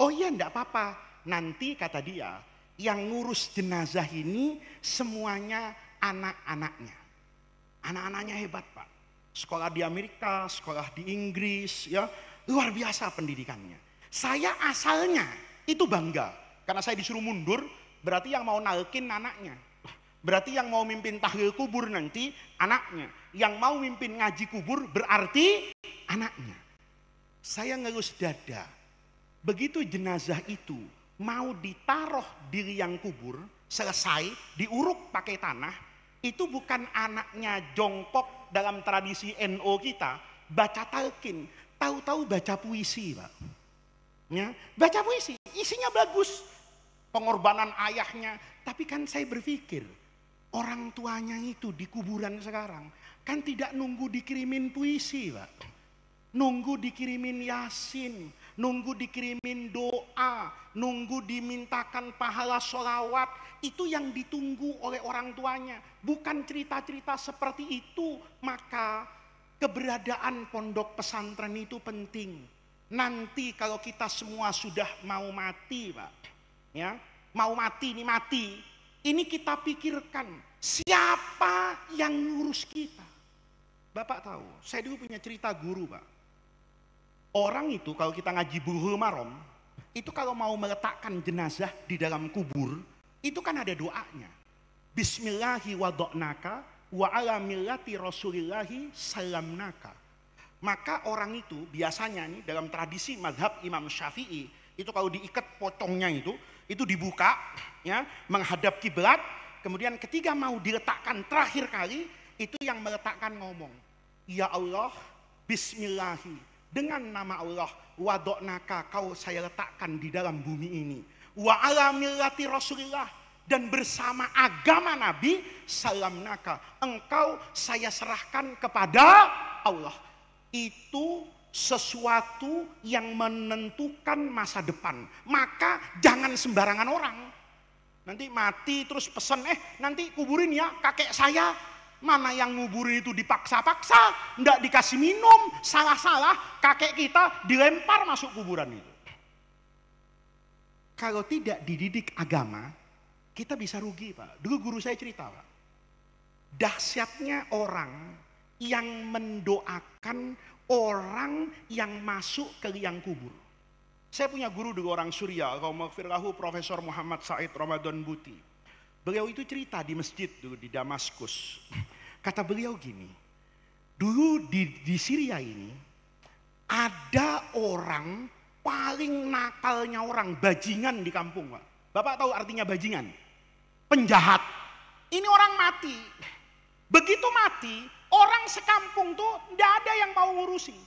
Oh iya, enggak apa-apa. Nanti kata dia, yang ngurus jenazah ini semuanya anak-anaknya. Anak-anaknya hebat, Pak. Sekolah di Amerika, sekolah di Inggris, ya, luar biasa pendidikannya. Saya asalnya itu bangga, karena saya disuruh mundur, berarti yang mau nalkin anaknya. Berarti yang mau mimpin tahlil kubur nanti anaknya. Yang mau mimpin ngaji kubur berarti anaknya. Saya ngelus dada. Begitu jenazah itu mau ditaruh di liang kubur, selesai, diuruk pakai tanah, itu bukan anaknya jongkok dalam tradisi NO kita, baca talqin. Tahu-tahu baca puisi, Pak. Ya, baca puisi, isinya bagus. Pengorbanan ayahnya. Tapi kan saya berpikir, orang tuanya itu di kuburan sekarang kan tidak nunggu dikirimin puisi, Pak. Nunggu dikirimin yasin, nunggu dikirimin doa, nunggu dimintakan pahala sholawat. Itu yang ditunggu oleh orang tuanya, bukan cerita-cerita seperti itu. Maka keberadaan pondok pesantren itu penting. Nanti kalau kita semua sudah mau mati, Pak, ya, mau mati, ini kita pikirkan, siapa yang ngurus kita? Bapak tahu, saya dulu punya cerita guru, Pak. Orang itu kalau kita ngaji Bulughul Maram, itu kalau mau meletakkan jenazah di dalam kubur, itu kan ada doanya. Bismillahi wado'naka wa ala millati rasulillahi salamnaka. Maka orang itu biasanya nih dalam tradisi mazhab Imam Syafi'i, itu kalau diikat pocongnya itu dibuka, ya, menghadap kiblat. Kemudian ketika mau diletakkan terakhir kali, itu yang meletakkan ngomong, ya Allah, Bismillahi, dengan nama Allah, wado'naka, kau saya letakkan di dalam bumi ini, wa ala millati Rasulillah, dan bersama agama Nabi, salamnaka, engkau saya serahkan kepada Allah. Itu sesuatu yang menentukan masa depan. Maka jangan sembarangan orang. Nanti mati terus pesan, nanti kuburin ya kakek saya. Mana yang nguburin itu dipaksa-paksa, ndak dikasih minum, salah-salah, kakek kita dilempar masuk kuburan itu. Kalau tidak dididik agama, kita bisa rugi, Pak. Dulu guru saya cerita, Pak. Dahsyatnya orang yang mendoakan orang yang masuk ke liang kubur. Saya punya guru dulu orang Suriah, Allahumma Profesor Muhammad Said Ramadan Buti. Beliau itu cerita di masjid dulu di Damaskus. Kata beliau gini, dulu di Syria ini ada orang paling nakalnya orang, bajingan di kampung, Pak. Bapak tahu artinya bajingan? Penjahat. Ini orang mati. Begitu mati, orang sekampung tuh tidak ada yang mau ngurusi.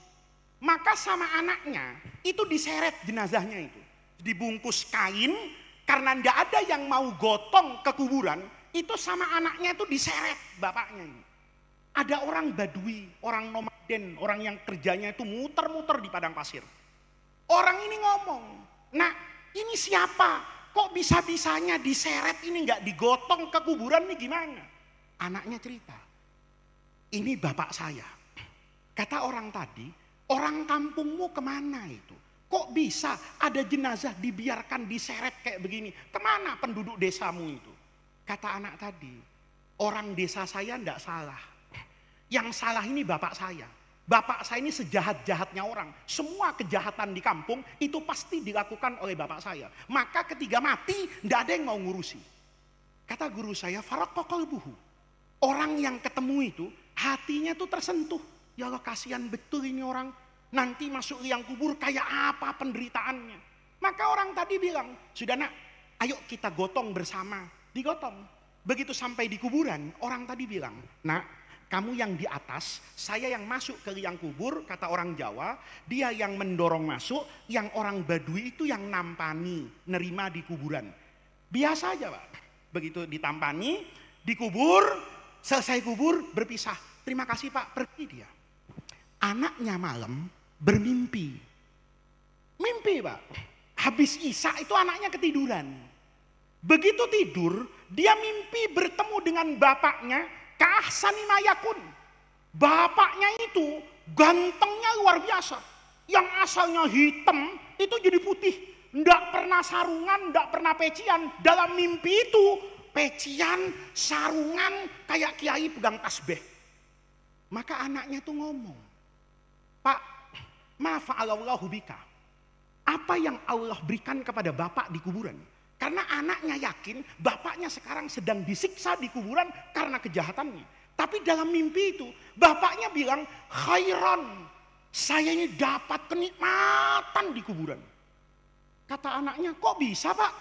Maka sama anaknya itu diseret jenazahnya itu, dibungkus kain, karena tidak ada yang mau gotong ke kuburan. Itu sama anaknya itu diseret bapaknya ini. Ada orang Badui, orang nomaden, orang yang kerjanya itu muter-muter di padang pasir. Orang ini ngomong, nah ini siapa? Kok bisa-bisanya diseret ini nggak digotong ke kuburan nih gimana? Anaknya cerita, ini bapak saya. Kata orang tadi, orang kampungmu kemana itu? Kok bisa ada jenazah dibiarkan diseret kayak begini? Kemana penduduk desamu itu? Kata anak tadi, orang desa saya tidak salah. Yang salah ini bapak saya. Bapak saya ini sejahat-jahatnya orang. Semua kejahatan di kampung itu pasti dilakukan oleh bapak saya. Maka ketika mati, tidak ada yang mau ngurusi. Kata guru saya, faraqqa qalbuhu. Orang yang ketemu itu, hatinya tuh tersentuh. Ya Allah, kasihan betul ini orang. Nanti masuk liang kubur kayak apa penderitaannya. Maka orang tadi bilang, sudah nak, ayo kita gotong bersama. Digotong. Begitu sampai di kuburan, orang tadi bilang, "Nak, kamu yang di atas, saya yang masuk ke liang kubur," kata orang Jawa. Dia yang mendorong masuk, yang orang Badui itu yang nampani, nerima di kuburan. Biasa aja Pak. Begitu ditampani, dikubur, selesai kubur, berpisah. "Terima kasih Pak," pergi dia. Anaknya malam bermimpi. Mimpi Pak. Habis Isya itu anaknya ketiduran. Begitu tidur, dia mimpi bertemu dengan bapaknya, Ka'ahsani mayakun. Bapaknya itu gantengnya luar biasa. Yang asalnya hitam itu jadi putih. Nggak pernah sarungan, nggak pernah pecian. Dalam mimpi itu pecian, sarungan, kayak kiai pegang tasbih. Maka anaknya tuh ngomong, "Pak, ma fa'alallahu bika?" Apa yang Allah berikan kepada bapak di kuburan? Karena anaknya yakin bapaknya sekarang sedang disiksa di kuburan karena kejahatannya. Tapi dalam mimpi itu bapaknya bilang, "Khairan, saya ini dapat kenikmatan di kuburan." Kata anaknya, "Kok bisa Pak?"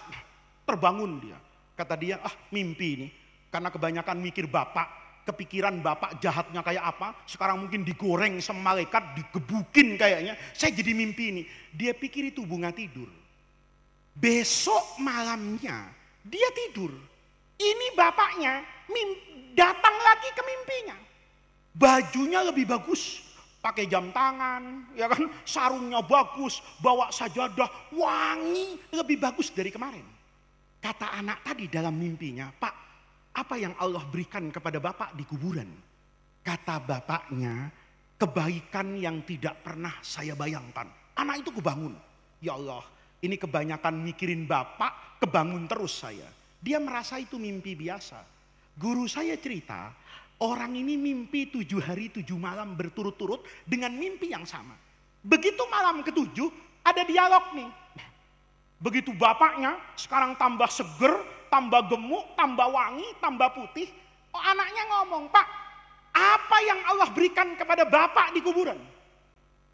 Terbangun dia. Kata dia, "Mimpi ini. Karena kebanyakan mikir bapak, kepikiran bapak jahatnya kayak apa, sekarang mungkin digoreng sama malaikat, digebukin kayaknya. Saya jadi mimpi ini." Dia pikir itu bunga tidur. Besok malamnya dia tidur. Ini bapaknya datang lagi ke mimpinya. Bajunya lebih bagus, pakai jam tangan, ya kan, sarungnya bagus, bawa sajadah, wangi, lebih bagus dari kemarin. Kata anak tadi dalam mimpinya, "Pak, apa yang Allah berikan kepada bapak di kuburan?" Kata bapaknya, "Kebaikan yang tidak pernah saya bayangkan." Anak itu kebangun. "Ya Allah, ini kebanyakan mikirin bapak, kebangun terus saya." Dia merasa itu mimpi biasa. Guru saya cerita, orang ini mimpi 7 hari 7 malam berturut-turut dengan mimpi yang sama. Begitu malam ke-7 ada dialog nih. Begitu bapaknya sekarang tambah seger, tambah gemuk, tambah wangi, tambah putih. Anaknya ngomong, "Pak, apa yang Allah berikan kepada bapak di kuburan?"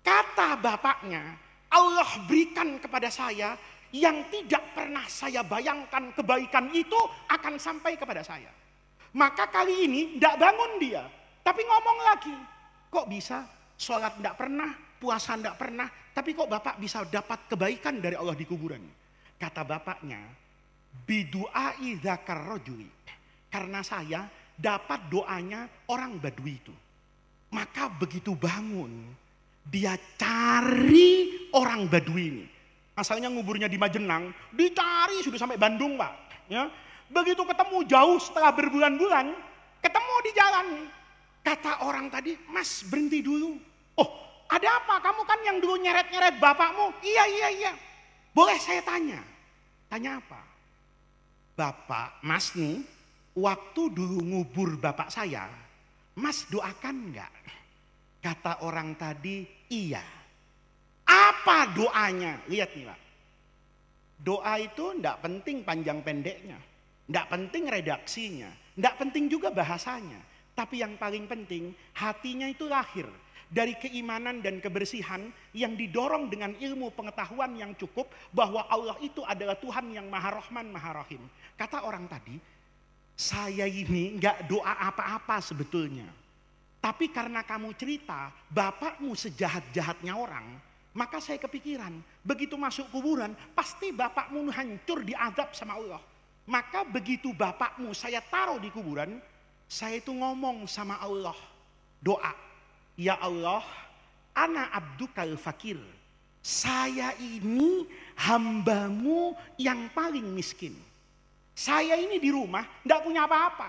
Kata bapaknya, "Allah berikan kepada saya yang tidak pernah saya bayangkan kebaikan itu akan sampai kepada saya." Maka kali ini tidak bangun dia, tapi ngomong lagi, "Kok bisa sholat tidak pernah, puasa tidak pernah, tapi kok bapak bisa dapat kebaikan dari Allah di kuburan?" Kata bapaknya, "Bidu'ai dzakar rajuli." Karena saya dapat doanya orang Badui itu. Maka begitu bangun, dia cari orang Badui ini. Asalnya nguburnya di Majenang, dicari sudah sampai Bandung Pak. Ya. Begitu ketemu jauh setelah berbulan-bulan, ketemu di jalan. Kata orang tadi, "Mas, berhenti dulu." "Oh, ada apa? Kamu kan yang dulu nyeret-nyeret bapakmu." Iya. "Boleh saya tanya?" "Tanya apa?" "Bapak, Mas nih, waktu dulu ngubur bapak saya, Mas doakan enggak?" Kata orang tadi, "Iya." "Apa doanya?" Lihat nih Pak. Doa itu enggak penting panjang pendeknya, enggak penting redaksinya, enggak penting juga bahasanya. Tapi yang paling penting, hatinya itu lahir dari keimanan dan kebersihan yang didorong dengan ilmu pengetahuan yang cukup bahwa Allah itu adalah Tuhan yang Maha Rahman, Maha Rahim. Kata orang tadi, "Saya ini enggak doa apa-apa sebetulnya. Tapi karena kamu cerita bapakmu sejahat-jahatnya orang, maka saya kepikiran, begitu masuk kuburan pasti bapakmu hancur diazab sama Allah. Maka begitu bapakmu saya taruh di kuburan, saya itu ngomong sama Allah, doa, 'Ya Allah, ana abdukal fakir. Saya ini hambamu yang paling miskin. Saya ini di rumah enggak punya apa-apa.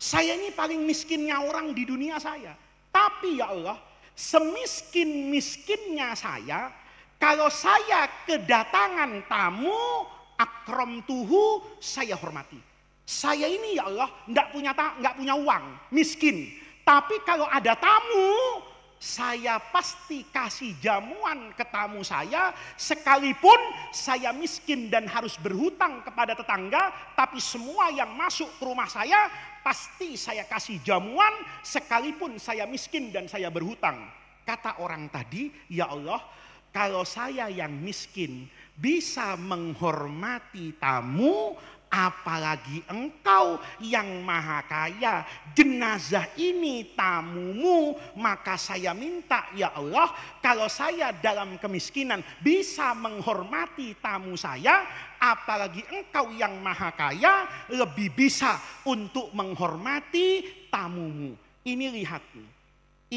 Saya ini paling miskinnya orang di dunia saya. Tapi ya Allah, semiskin-miskinnya saya, kalau saya kedatangan tamu, akramtuhu, saya hormati. Saya ini ya Allah enggak punya uang, miskin. Tapi kalau ada tamu, saya pasti kasih jamuan ke tamu saya, sekalipun saya miskin dan harus berhutang kepada tetangga, tapi semua yang masuk ke rumah saya pasti saya kasih jamuan sekalipun saya miskin dan saya berhutang." Kata orang tadi, "Ya Allah, kalau saya yang miskin bisa menghormati tamu, apalagi engkau yang maha kaya, jenazah ini tamumu, maka saya minta ya Allah, kalau saya dalam kemiskinan bisa menghormati tamu saya, apalagi engkau yang maha kaya lebih bisa untuk menghormati tamumu. Ini lihat nih,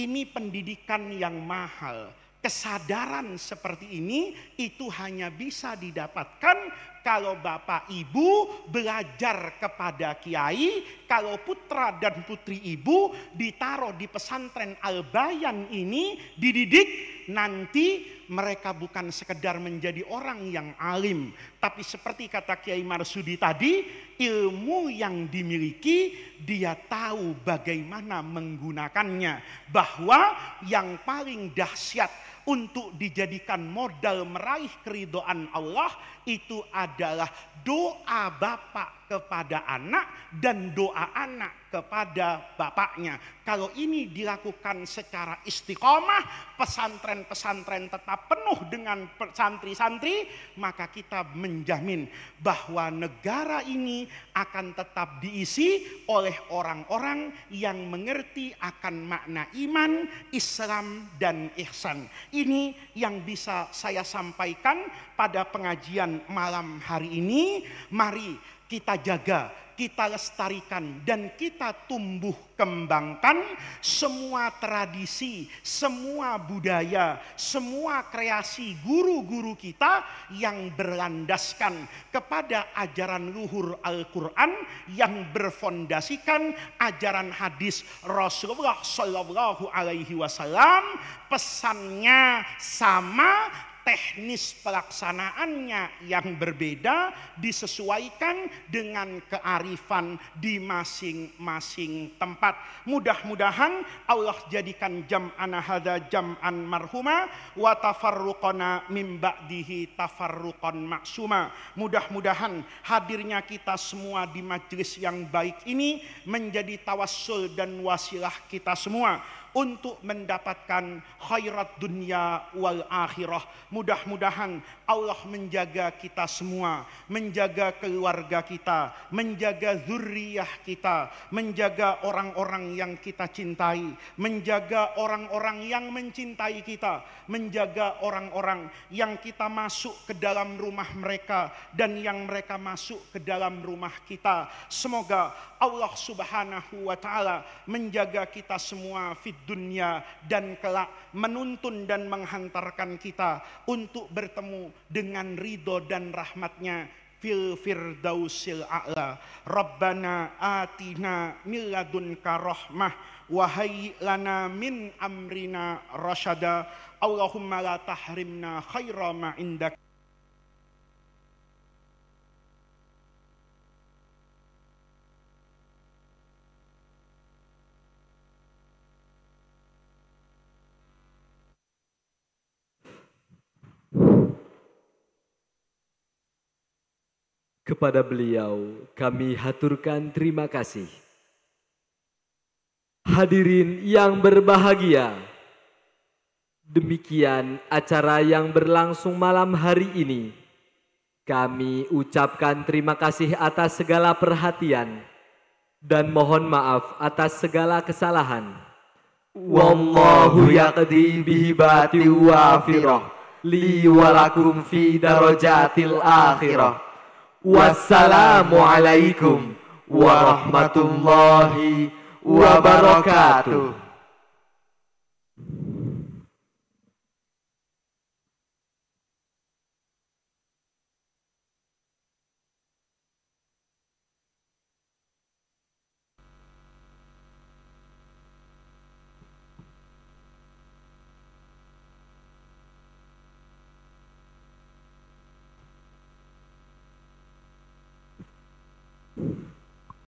ini pendidikan yang mahal. Kesadaran seperti ini itu hanya bisa didapatkan kalau bapak ibu belajar kepada kiai, kalau putra dan putri ibu ditaruh di pesantren Al-Bayan ini, dididik, nanti mereka bukan sekedar menjadi orang yang alim, tapi seperti kata Kiai Marsudi tadi, ilmu yang dimiliki dia tahu bagaimana menggunakannya, bahwa yang paling dahsyat untuk dijadikan modal meraih keridhaan Allah itu adalah doa bapak kepada anak dan doa anak kepada bapaknya. Kalau ini dilakukan secara istiqomah, pesantren-pesantren tetap penuh dengan santri-santri, maka kita menjamin bahwa negara ini akan tetap diisi oleh orang-orang yang mengerti akan makna iman, Islam, dan ihsan. Ini yang bisa saya sampaikan pada pengajian malam hari ini. Mari kita jaga, kita lestarikan, dan kita tumbuh kembangkan semua tradisi, semua budaya, semua kreasi guru-guru kita yang berlandaskan kepada ajaran luhur Al-Quran, yang berfondasikan ajaran hadis Rasulullah Shallallahu Alaihi Wasallam. Pesannya sama, teknis pelaksanaannya yang berbeda, disesuaikan dengan kearifan di masing-masing tempat. Mudah-mudahan Allah jadikan jam'ana hadza jam'an marhuma wa tafarruqana min ba'dihi tafarruqan maksuma. Mudah-mudahan hadirnya kita semua di majelis yang baik ini menjadi tawassul dan wasilah kita semua untuk mendapatkan khairat dunia wal akhirah. Mudah-mudahan Allah menjaga kita semua, menjaga keluarga kita, menjaga zuriyah kita, menjaga orang-orang yang kita cintai, menjaga orang-orang yang mencintai kita, menjaga orang-orang yang kita masuk ke dalam rumah mereka dan yang mereka masuk ke dalam rumah kita. Semoga Allah Subhanahu wa taala menjaga kita semua fid dunia dan kelak, menuntun dan menghantarkan kita untuk bertemu dengan ridho dan rahmatnya fil firdausil a'la. Rabbana atina min ladunka rahmah wa hayyi lana min amrina rasyada. Allahumma la tahrimna khaira ma indak. Kepada beliau kami haturkan terima kasih. Hadirin yang berbahagia, demikian acara yang berlangsung malam hari ini. Kami ucapkan terima kasih atas segala perhatian dan mohon maaf atas segala kesalahan. Wallahu yaqdi bihibati wafirah li walakum fi darajatil akhirah. Wassalamualaikum warahmatullahi wabarakatuh.